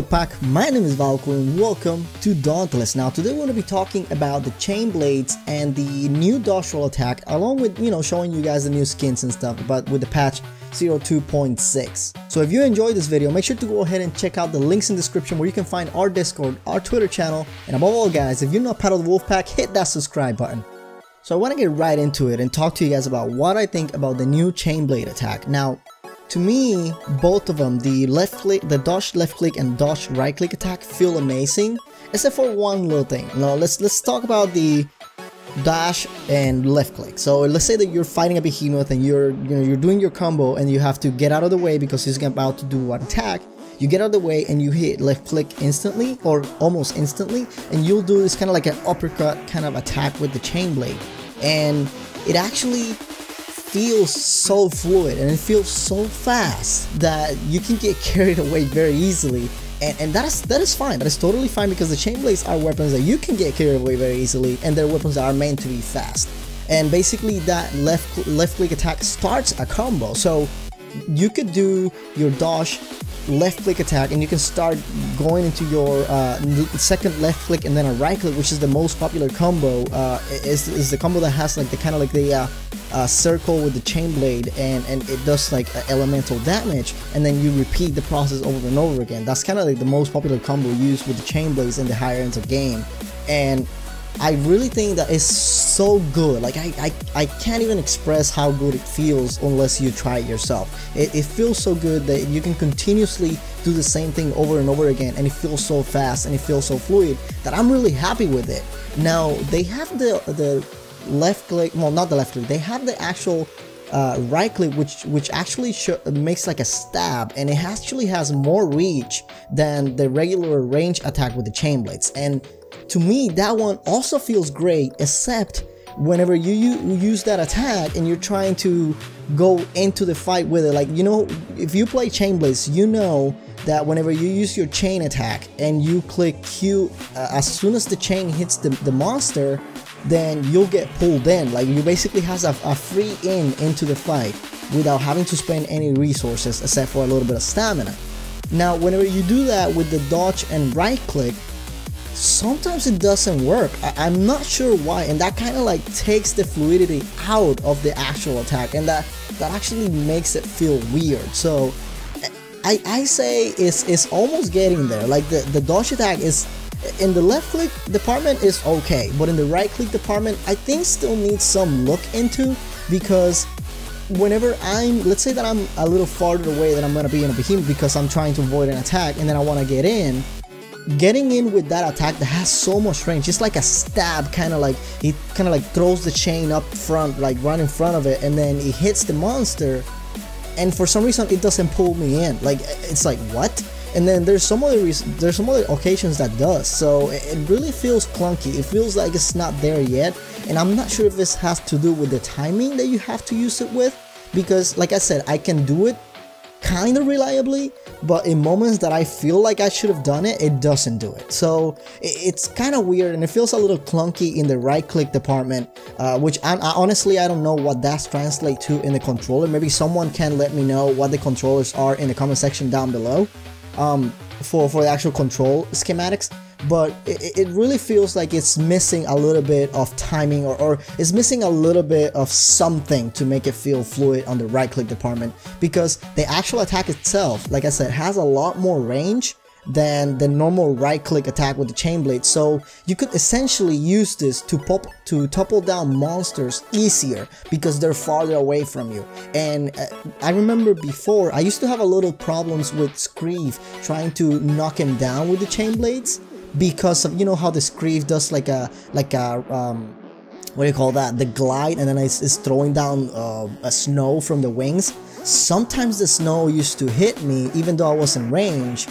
Wolfpack, my name is Vahlkor and welcome to Dauntless. Now today we're going to be talking about the chain blades and the new dodge roll attack, along with showing you guys the new skins and stuff, but with the patch 0.2.6. So if you enjoyed this video, make sure to go ahead and check out the links in the description where you can find our Discord, our Twitter channel, and above all guys, if you're not part of the Wolfpack, hit that subscribe button. So I want to get right into it and talk to you guys about what I think about the new chain blade attack. Now, to me, both of them, the dodge left click and dodge right click attack feel amazing, except for one little thing. Now let's talk about the dash and left click. So let's say that you're fighting a behemoth and you're doing your combo and you have to get out of the way because he's about to do an attack. You get out of the way and you hit left click instantly or almost instantly, and you'll do this kind of like an uppercut kind of attack with the chain blade, and it actually feels so fluid and it feels so fast that you can get carried away very easily, and that is fine. That is totally fine because the chain blades are weapons that you can get carried away very easily, and they're weapons that are meant to be fast. And basically that left click attack starts a combo, so you could do your dodge left click attack and you can start going into your second left click and then a right click, which is the most popular combo. Is the combo that has like the kind of like the circle with the chain blade, and it does like elemental damage, and then you repeat the process over and over again. That's kind of like the most popular combo used with the chain blades in the higher ends of game, and I really think that is so good. Like I can't even express how good it feels unless you try it yourself. It feels so good that you can continuously do the same thing over and over again, and it feels so fast and it feels so fluid that I'm really happy with it. Now they have the left click, well, not the left click, they have the actual right click, which actually makes like a stab, and it actually has more reach than the regular range attack with the chain blades. And to me, that one also feels great, except whenever you use that attack and you're trying to go into the fight with it. Like, if you play chain blades, you know that whenever you use your chain attack and you click Q, as soon as the chain hits the monster, then you'll get pulled in. Like, you basically has a free into the fight without having to spend any resources except for a little bit of stamina. Now, whenever you do that with the dodge and right click, sometimes it doesn't work. I'm not sure why, and that kind of like takes the fluidity out of the actual attack, and that actually makes it feel weird. So I say it's almost getting there. Like the dodge attack is in the left click department is okay, but in the right click department I think still needs some look into, because whenever let's say that I'm a little farther away than I'm gonna be in a behemoth because I'm trying to avoid an attack, and then I want to getting in with that attack that has so much range, just like a stab, kind of like it kind of like throws the chain up front, like right in front of it, and then it hits the monster, and for some reason it doesn't pull me in. Like, it's like, what? And then there's some other occasions that does, so it really feels clunky. It feels like it's not there yet, and I'm not sure if this has to do with the timing that you have to use it with, because like I said, I can do it kind of reliably, but in moments that I feel like I should have done it, it doesn't do it. So it's kind of weird, and it feels a little clunky in the right click department, which honestly I don't know what that translates to in the controller. Maybe someone can let me know what the controllers are in the comment section down below for the actual control schematics. But it really feels like it's missing a little bit of timing, or it's missing a little bit of something to make it feel fluid on the right click department, because the actual attack itself, like I said, has a lot more range than the normal right click attack with the chain blade. So you could essentially use this to topple down monsters easier because they're farther away from you. And I remember before I used to have a little problems with Screeve trying to knock him down with the chain blades, because of how the Screeve does like a what do you call that, the glide, and then it's throwing down a snow from the wings. Sometimes the snow used to hit me even though I was in range,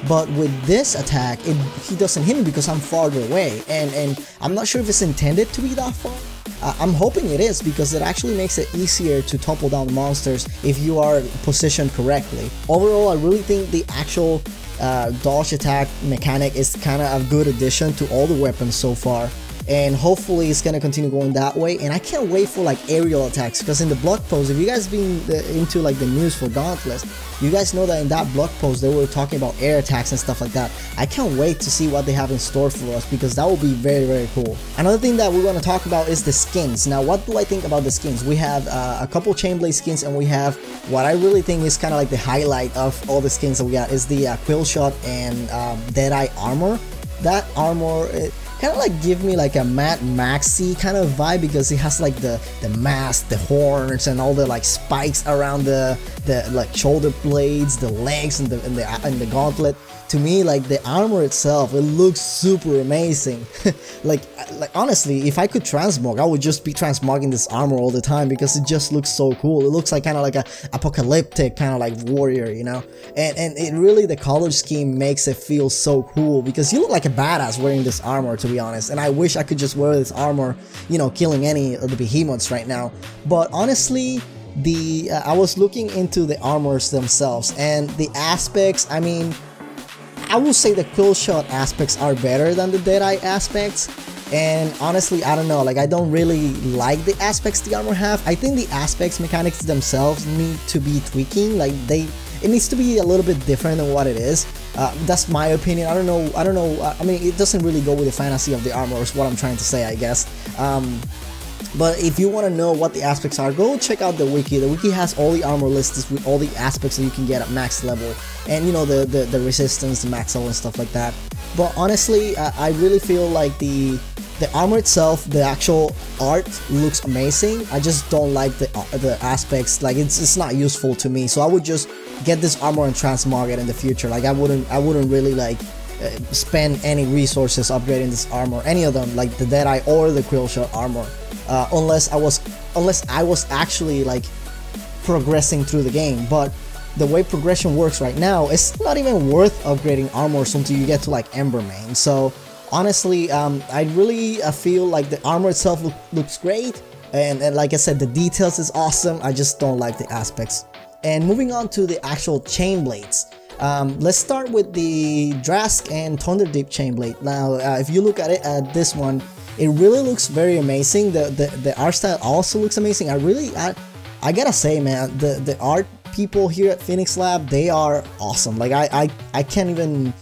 but with this attack he doesn't hit me because I'm farther away, and I'm not sure if it's intended to be that far. I'm hoping it is, because it actually makes it easier to topple down monsters if you are positioned correctly. Overall, I really think the actual dodge attack mechanic is kind of a good addition to all the weapons so far. and hopefully it's gonna continue going that way. And I can't wait for like aerial attacks, because in the blog post, if you guys been into like the news for Dauntless, you guys know that in that blog post they were talking about air attacks and stuff like that. I can't wait to see what they have in store for us, because that will be very cool. Another thing that we're going to talk about is the skins. Now, what do I think about the skins? We have a couple Chainblade skins, and we have what I really think is kind of like the highlight of all the skins that we got is the Quill Shot and Deadeye armor. That armor, kind of like give me like a Mad Maxy kind of vibe, because it has like the mask, the horns, and all the like spikes around the like shoulder blades, the legs, and the gauntlet. To me, like the armor itself, it looks super amazing. like honestly, if I could transmog, I would just be transmogging this armor all the time, because it just looks so cool. It looks like kind of like a apocalyptic kind of like warrior, you know. And it really, the color scheme makes it feel so cool, because you look like a badass wearing this armor, to be honest. And I wish I could just wear this armor, you know, killing any of the behemoths right now. But honestly, I was looking into the armors themselves and the aspects. I mean, I will say the Quill Shot aspects are better than the Deadeye aspects, and honestly, I don't know, like I don't really like the aspects the armor have. I think the aspects mechanics themselves need to be tweaking, like it needs to be a little bit different than what it is. That's my opinion. I don't know, I mean, it doesn't really go with the fantasy of the armor, is what I'm trying to say, I guess. But if you want to know what the aspects are, go check out the wiki. The wiki has all the armor lists with all the aspects that you can get at max level, and you know, the resistance, the max level, and stuff like that. But honestly, I really feel like the armor itself, the actual art looks amazing. I just don't like the aspects. Like it's not useful to me. So I would just get this armor and transmog it in the future. Like I wouldn't really like spend any resources upgrading this armor, any of them, like the Deadeye or the Quill Shot armor. Unless I was actually like progressing through the game. But the way progression works right now, it's not even worth upgrading armors until you get to like Embermane. So honestly, I really feel like the armor itself looks great, and like I said, the details is awesome. I just don't like the aspects. And moving on to the actual Chainblades. Let's start with the Drask and Thunderdeep Chainblade. Now, if you look at it, this one, it really looks very amazing. The art style also looks amazing. I gotta say, man, the art people here at Phoenix Lab, they are awesome. Like I can't even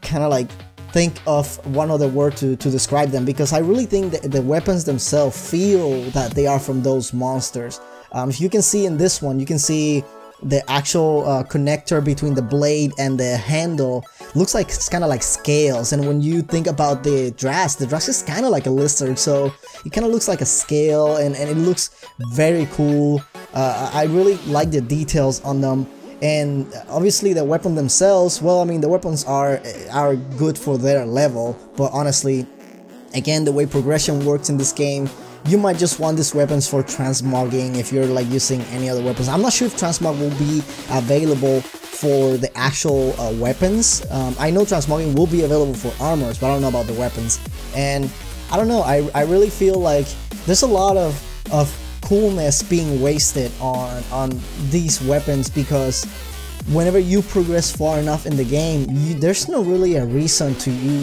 kind of like think of one other word to describe them, because I really think that the weapons themselves feel that they are from those monsters. If you can see in this one, you can see the actual connector between the blade and the handle looks like it's kind of like scales. And when you think about the Drask is kind of like a lizard, so it kind of looks like a scale, and it looks very cool. I really like the details on them. And obviously the weapon themselves, well, I mean, the weapons are good for their level, but honestly, again, the way progression works in this game, you might just want these weapons for transmogging if you're like using any other weapons. I'm not sure if transmog will be available for the actual weapons. I know transmogging will be available for armors, but I don't know about the weapons. And I don't know, I really feel like there's a lot of coolness being wasted on these weapons, because whenever you progress far enough in the game, there's no really a reason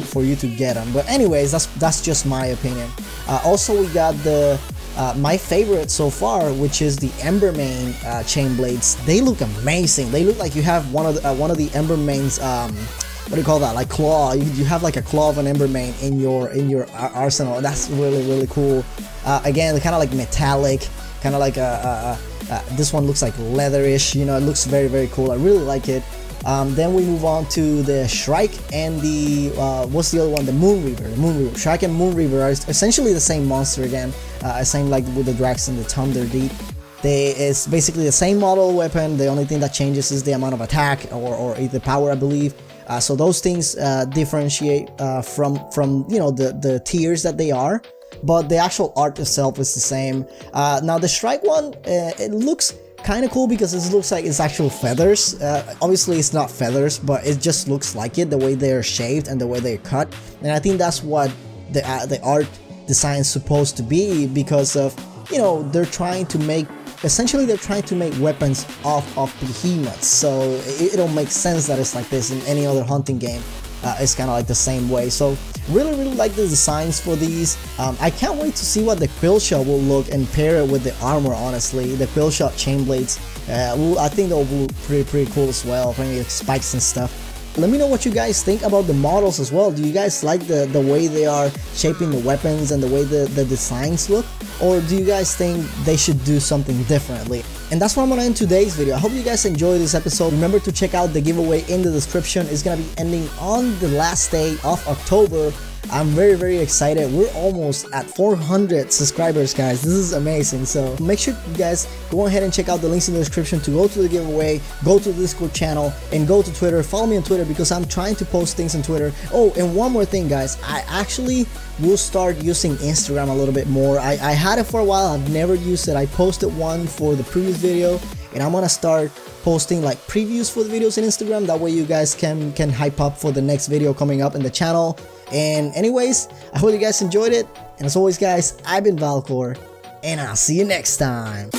for you to get them. But anyways, that's just my opinion. Also, we got the my favorite so far, which is the Embermane Chainblades. They look amazing. They look like you have one of the Embermane's what do you call that? Like claw. You have like a claw of an Embermane in your arsenal. That's really cool. Again, kind of like metallic, kind of like this one looks like leatherish. You know, it looks very cool. I really like it. Then we move on to the Shrike and the what's the other one? The Moonreaver. The Moonreaver. Shrike and Moonreaver are essentially the same monster again. Same like with the Drax and the Thunderdeep. It's basically the same model weapon. The only thing that changes is the amount of attack or the power, I believe. So those things differentiate from you know the tiers that they are, but the actual art itself is the same. Now the Shrike one, it looks kind of cool because it looks like it's actual feathers. Obviously it's not feathers, but it just looks like it, the way they're shaved and the way they're cut. And I think that's what the art design is supposed to be, because of, you know, they're trying to make weapons off of behemoths, so it don't make sense that it's like this in any other hunting game. is kind of like the same way. So really like the designs for these. I can't wait to see what the quill shot will look and pair it with the armor. Honestly, the quill shot chain blades, I think they'll be pretty cool as well, maybe like spikes and stuff. Let me know what you guys think about the models as well. Do you guys like the way they are shaping the weapons and the way the designs look? Or do you guys think they should do something differently? And that's where I'm gonna end today's video. I hope you guys enjoyed this episode. Remember to check out the giveaway in the description. It's gonna be ending on the last day of October. I'm very excited. We're almost at 400 subscribers, guys. This is amazing. So make sure you guys go ahead and check out the links in the description to go to the giveaway, go to the Discord channel, and go to Twitter. Follow me on Twitter because I'm trying to post things on Twitter. Oh, and one more thing, guys. I actually will start using Instagram a little bit more. I had it for a while. I've never used it. I posted one for the previous video, and I'm gonna start posting like previews for the videos in Instagram. That way you guys can hype up for the next video coming up in the channel. And anyways, I hope you guys enjoyed it. And as always, guys, I've been Vahlkor, and I'll see you next time.